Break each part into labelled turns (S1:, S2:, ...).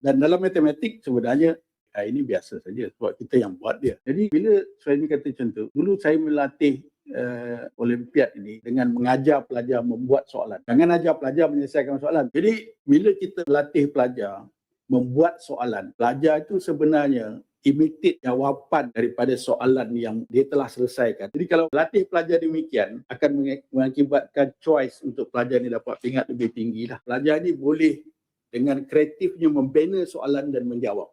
S1: Dan dalam matematik sebenarnya ini biasa saja sebab kita yang buat dia. Jadi bila saya ni kata macam tu, dulu saya melatih Olimpiad ini dengan mengajar pelajar membuat soalan. Jangan ajar pelajar menyelesaikan soalan. Jadi bila kita latih pelajar membuat soalan, pelajar itu sebenarnya imitate jawapan daripada soalan yang dia telah selesaikan. Jadi kalau latih pelajar demikian akan mengakibatkan choice untuk pelajar ni dapat peringkat lebih tinggi lah. Pelajar ni boleh dengan kreatifnya membina soalan dan menjawab.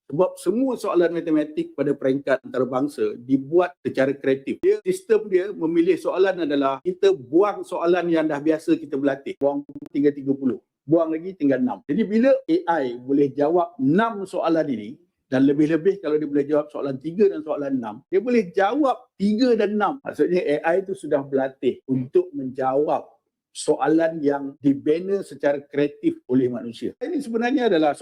S1: Sebab semua soalan matematik pada peringkat antarabangsa dibuat secara kreatif. Sistem dia memilih soalan adalah kita buang soalan yang dah biasa kita berlatih. Buang tinggal 30. Buang lagi tinggal 6. Jadi bila AI boleh jawab 6 soalan ini, dan lebih-lebih kalau dia boleh jawab soalan 3 dan soalan 6, dia boleh jawab 3 dan 6. Maksudnya AI itu sudah berlatih untuk menjawab soalan yang dibina secara kreatif oleh manusia. Ini sebenarnya adalah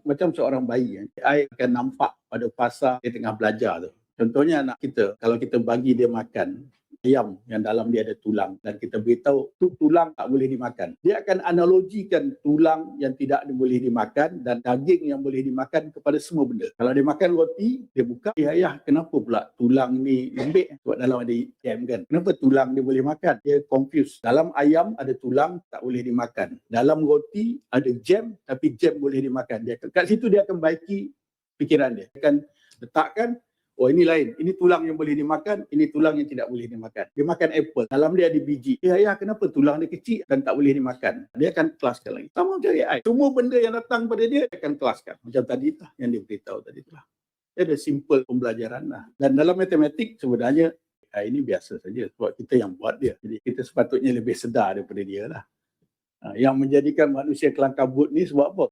S1: macam seorang bayi. AI akan nampak pada fasa dia tengah belajar tu. Contohnya anak kita, kalau kita bagi dia makan ayam yang dalam dia ada tulang dan kita beritahu tu tulang tak boleh dimakan, dia akan analogikan tulang yang tidak boleh dimakan dan daging yang boleh dimakan kepada semua benda. Kalau dia makan roti, dia buka, ayah kenapa pula tulang ni lembek? Sebab dalam ada jam kan, kenapa tulang dia boleh makan? Dia confused. Dalam ayam ada tulang tak boleh dimakan, dalam roti ada jam tapi jam boleh dimakan. Dia kat situ dia akan baiki fikiran dia, akan letakkan oh ini lain, ini tulang yang boleh dimakan, ini tulang yang tidak boleh dimakan. Dia makan apple, dalam dia ada biji. Ayah kenapa tulang dia kecil dan tak boleh dimakan? Dia akan kelaskan lagi. Sama macam AI. Semua benda yang datang pada dia akan kelaskan. Macam tadi lah yang dia beritahu tadi lah. Dia ada simple pembelajaran lah. Dan dalam matematik sebenarnya AI ini biasa saja sebab kita yang buat dia. Jadi kita sepatutnya lebih sedar daripada dia lah. Yang menjadikan manusia kelang kabut ni sebab apa?